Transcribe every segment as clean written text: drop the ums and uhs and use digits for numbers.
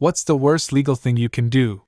What's the worst legal thing you can do?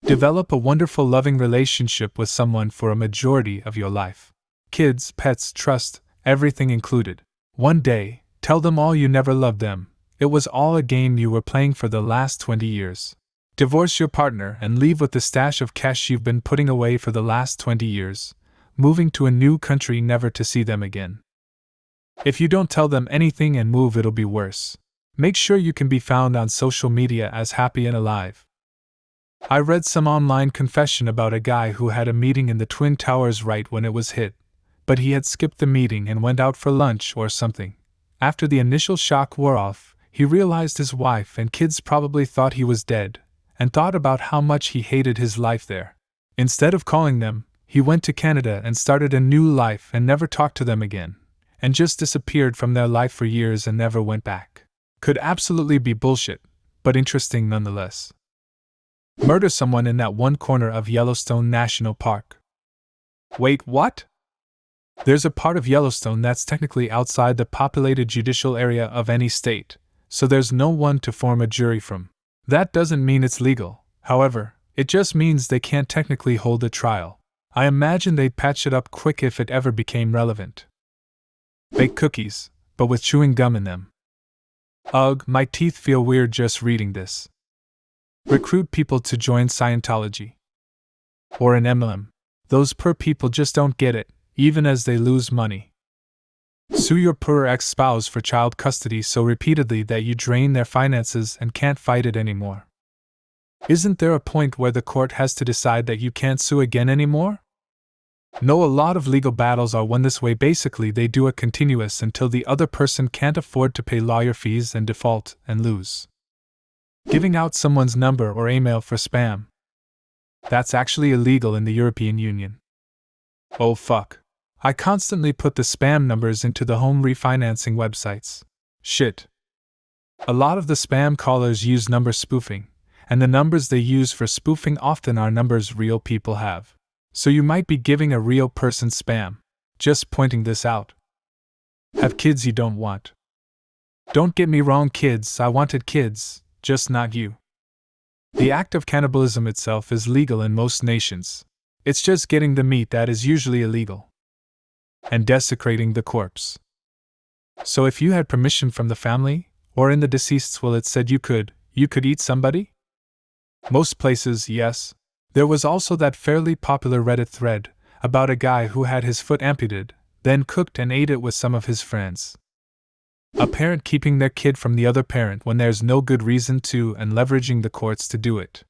Develop a wonderful loving relationship with someone for a majority of your life. Kids, pets, trust, everything included. One day, tell them all you never loved them. It was all a game you were playing for the last 20 years. Divorce your partner and leave with the stash of cash you've been putting away for the last 20 years, moving to a new country never to see them again. If you don't tell them anything and move, it'll be worse. Make sure you can be found on social media as happy and alive. I read some online confession about a guy who had a meeting in the Twin Towers right when it was hit, but he had skipped the meeting and went out for lunch or something. After the initial shock wore off, he realized his wife and kids probably thought he was dead, and thought about how much he hated his life there. Instead of calling them, he went to Canada and started a new life and never talked to them again, and just disappeared from their life for years and never went back. Could absolutely be bullshit, but interesting nonetheless. Murder someone in that one corner of Yellowstone National Park. Wait, what? There's a part of Yellowstone that's technically outside the populated judicial area of any state, so there's no one to form a jury from. That doesn't mean it's legal, however, it just means they can't technically hold a trial. I imagine they'd patch it up quick if it ever became relevant. Bake cookies, but with chewing gum in them. Ugh, my teeth feel weird just reading this. Recruit people to join Scientology. Or an MLM. Those poor people just don't get it, even as they lose money. Sue your poor ex-spouse for child custody so repeatedly that you drain their finances and can't fight it anymore. Isn't there a point where the court has to decide that you can't sue again anymore? No, a lot of legal battles are won this way. Basically, they do it continuous until the other person can't afford to pay lawyer fees and default and lose. Giving out someone's number or email for spam. That's actually illegal in the European Union. Oh fuck. I constantly put the spam numbers into the home refinancing websites. Shit. A lot of the spam callers use number spoofing, and the numbers they use for spoofing often are numbers real people have. So you might be giving a real person spam. Just pointing this out. Have kids you don't want. Don't get me wrong, kids, I wanted kids, just not you. The act of cannibalism itself is legal in most nations. It's just getting the meat that is usually illegal. And desecrating the corpse. So if you had permission from the family, or in the deceased's will it said you could eat somebody? Most places, yes. There was also that fairly popular Reddit thread about a guy who had his foot amputated, then cooked and ate it with some of his friends. A parent keeping their kid from the other parent when there's no good reason to and leveraging the courts to do it.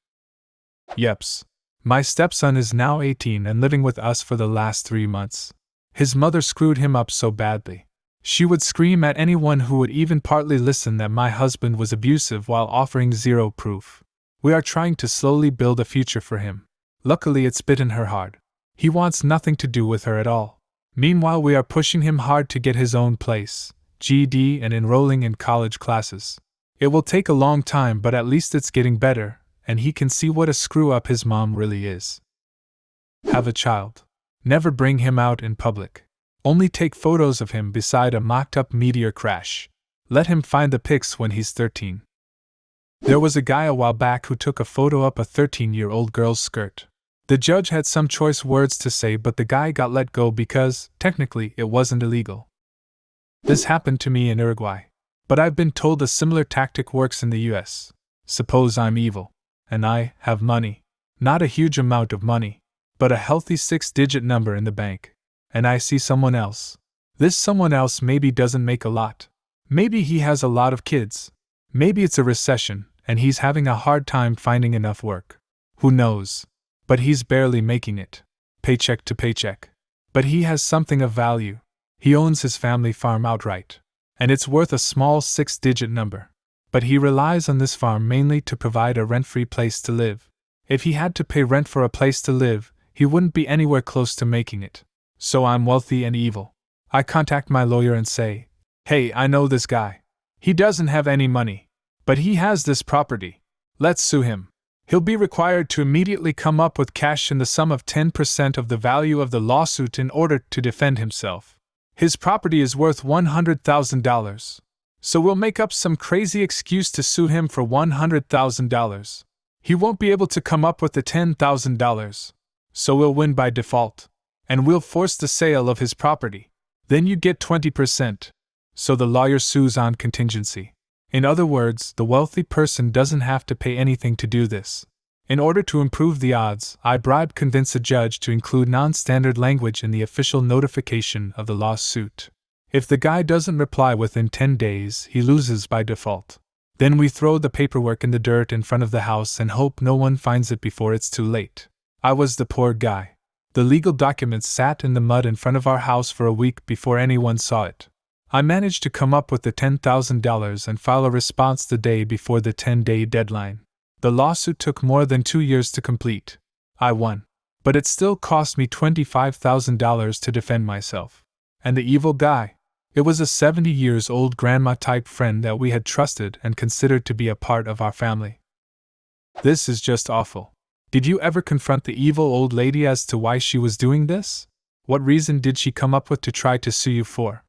Yeps. My stepson is now 18 and living with us for the last 3 months. His mother screwed him up so badly. She would scream at anyone who would even partly listen that my husband was abusive while offering zero proof. We are trying to slowly build a future for him. Luckily, it's bitten her hard. He wants nothing to do with her at all. Meanwhile, we are pushing him hard to get his own place, GED, and enrolling in college classes. It will take a long time, but at least it's getting better, and he can see what a screw-up his mom really is. Have a child. Never bring him out in public. Only take photos of him beside a mocked-up meteor crash. Let him find the pics when he's 13. There was a guy a while back who took a photo up a 13-year-old girl's skirt. The judge had some choice words to say, but the guy got let go because, technically, it wasn't illegal. This happened to me in Uruguay. But I've been told a similar tactic works in the US. Suppose I'm evil. And I have money. Not a huge amount of money, but a healthy 6-digit number in the bank. And I see someone else. This someone else maybe doesn't make a lot. Maybe he has a lot of kids. Maybe it's a recession, and he's having a hard time finding enough work. Who knows? But he's barely making it. Paycheck to paycheck. But he has something of value. He owns his family farm outright. And it's worth a small 6-digit number. But he relies on this farm mainly to provide a rent-free place to live. If he had to pay rent for a place to live, he wouldn't be anywhere close to making it. So I'm wealthy and evil. I contact my lawyer and say, "Hey, I know this guy. He doesn't have any money. But he has this property. Let's sue him. He'll be required to immediately come up with cash in the sum of 10% of the value of the lawsuit in order to defend himself. His property is worth $100,000. So we'll make up some crazy excuse to sue him for $100,000. He won't be able to come up with the $10,000. So we'll win by default. And we'll force the sale of his property. Then you get 20%. So the lawyer sues on contingency. In other words, the wealthy person doesn't have to pay anything to do this. In order to improve the odds, I convince a judge to include non-standard language in the official notification of the lawsuit. If the guy doesn't reply within 10 days, he loses by default. Then we throw the paperwork in the dirt in front of the house and hope no one finds it before it's too late. I was the poor guy. The legal documents sat in the mud in front of our house for a week before anyone saw it. I managed to come up with the $10,000 and file a response the day before the 10-day deadline. The lawsuit took more than 2 years to complete. I won. But it still cost me $25,000 to defend myself. And the evil guy? It was a 70-years-old grandma-type friend that we had trusted and considered to be a part of our family. This is just awful. Did you ever confront the evil old lady as to why she was doing this? What reason did she come up with to try to sue you for?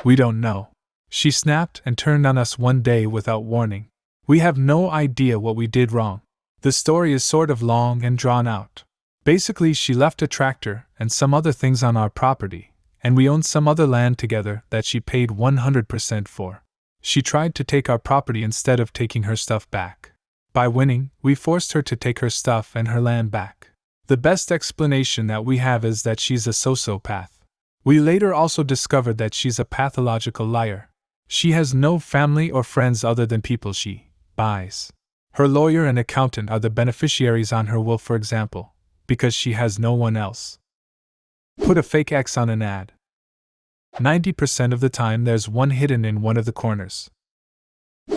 We don't know. She snapped and turned on us one day without warning. We have no idea what we did wrong. The story is sort of long and drawn out. Basically, she left a tractor and some other things on our property, and we owned some other land together that she paid 100% for. She tried to take our property instead of taking her stuff back. By winning, we forced her to take her stuff and her land back. The best explanation that we have is that she's a sociopath. We later also discovered that she's a pathological liar. She has no family or friends other than people she buys. Her lawyer and accountant are the beneficiaries on her will, for example, because she has no one else. Put a fake X on an ad. 90% of the time there's one hidden in one of the corners.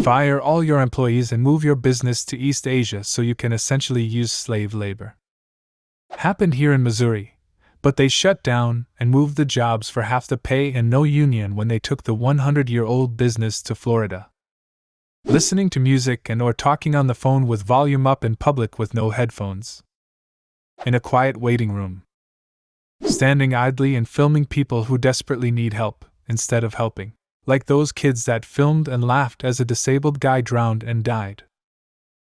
Fire all your employees and move your business to East Asia so you can essentially use slave labor. Happened here in Missouri, but they shut down and moved the jobs for half the pay and no union when they took the 100-year-old business to Florida. Listening to music and or talking on the phone with volume up in public with no headphones. In a quiet waiting room. Standing idly and filming people who desperately need help, instead of helping. Like those kids that filmed and laughed as a disabled guy drowned and died.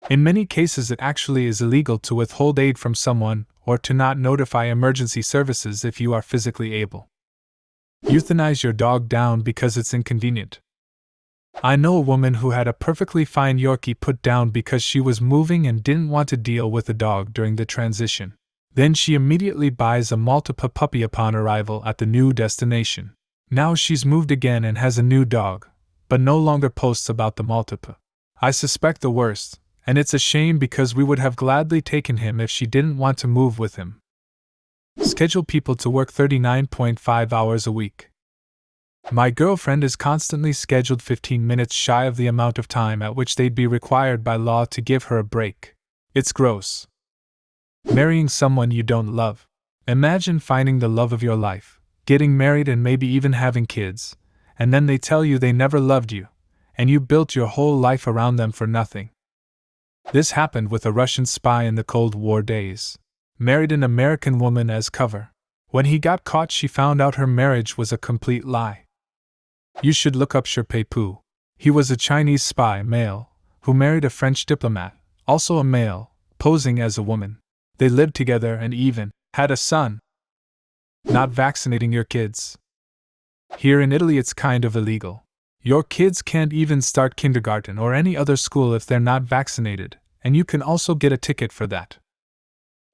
In many cases it actually is illegal to withhold aid from someone or to not notify emergency services if you are physically able. Euthanize your dog down because it's inconvenient. I know a woman who had a perfectly fine Yorkie put down because she was moving and didn't want to deal with the dog during the transition. Then she immediately buys a Malta puppy upon arrival at the new destination. Now she's moved again and has a new dog, but no longer posts about the Malta. I suspect the worst, and it's a shame because we would have gladly taken him if she didn't want to move with him. Schedule people to work 39.5 hours a week. My girlfriend is constantly scheduled 15 minutes shy of the amount of time at which they'd be required by law to give her a break. It's gross. Marrying someone you don't love. Imagine finding the love of your life, getting married and maybe even having kids, and then they tell you they never loved you, and you built your whole life around them for nothing. This happened with a Russian spy in the Cold War days. Married an American woman as cover. When he got caught, she found out her marriage was a complete lie. You should look up Sherpei Pu. He was a Chinese spy, male, who married a French diplomat, also a male, posing as a woman. They lived together and even had a son. Not vaccinating your kids. Here in Italy it's kind of illegal. Your kids can't even start kindergarten or any other school if they're not vaccinated, and you can also get a ticket for that.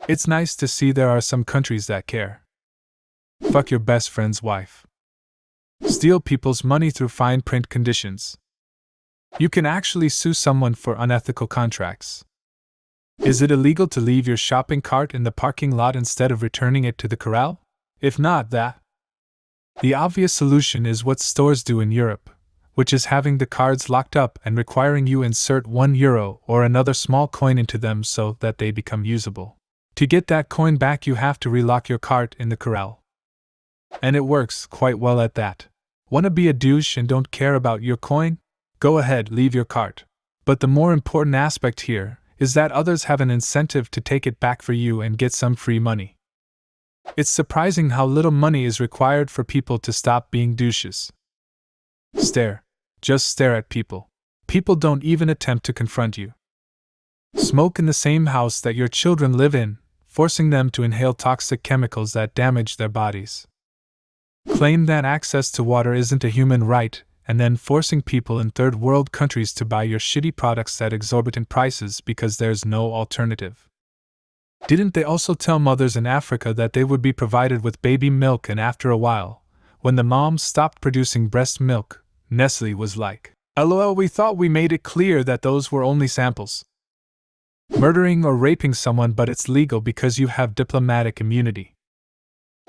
It's nice to see there are some countries that care. Fuck your best friend's wife. Steal people's money through fine print conditions. You can actually sue someone for unethical contracts. Is it illegal to leave your shopping cart in the parking lot instead of returning it to the corral? If not that, the obvious solution is what stores do in Europe, which is having the cards locked up and requiring you insert €1 or another small coin into them so that they become usable. To get that coin back you have to relock your cart in the corral. And it works quite well at that. Wanna be a douche and don't care about your coin? Go ahead, leave your cart. But the more important aspect here is that others have an incentive to take it back for you and get some free money. It's surprising how little money is required for people to stop being douches. Stare. Just stare at people. People don't even attempt to confront you. Smoke in the same house that your children live in, forcing them to inhale toxic chemicals that damage their bodies. Claim that access to water isn't a human right, and then forcing people in third world countries to buy your shitty products at exorbitant prices because there's no alternative. Didn't they also tell mothers in Africa that they would be provided with baby milk, and after a while, when the moms stopped producing breast milk, Nestle was like, "LOL, we thought we made it clear that those were only samples." Murdering or raping someone, but it's legal because you have diplomatic immunity.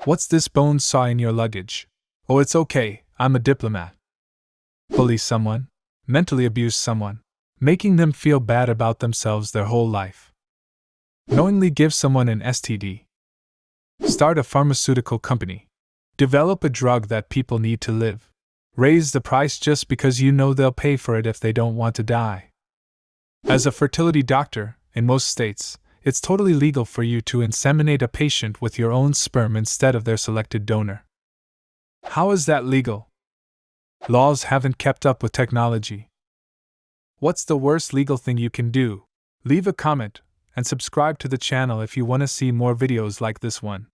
What's this bone saw in your luggage? Oh, it's okay, I'm a diplomat. Bully someone, mentally abuse someone, making them feel bad about themselves their whole life. Knowingly give someone an STD. Start a pharmaceutical company. Develop a drug that people need to live. Raise the price just because you know they'll pay for it if they don't want to die. As a fertility doctor, in most states, it's totally legal for you to inseminate a patient with your own sperm instead of their selected donor. How is that legal? Laws haven't kept up with technology. What's the worst legal thing you can do? Leave a comment and subscribe to the channel if you want to see more videos like this one.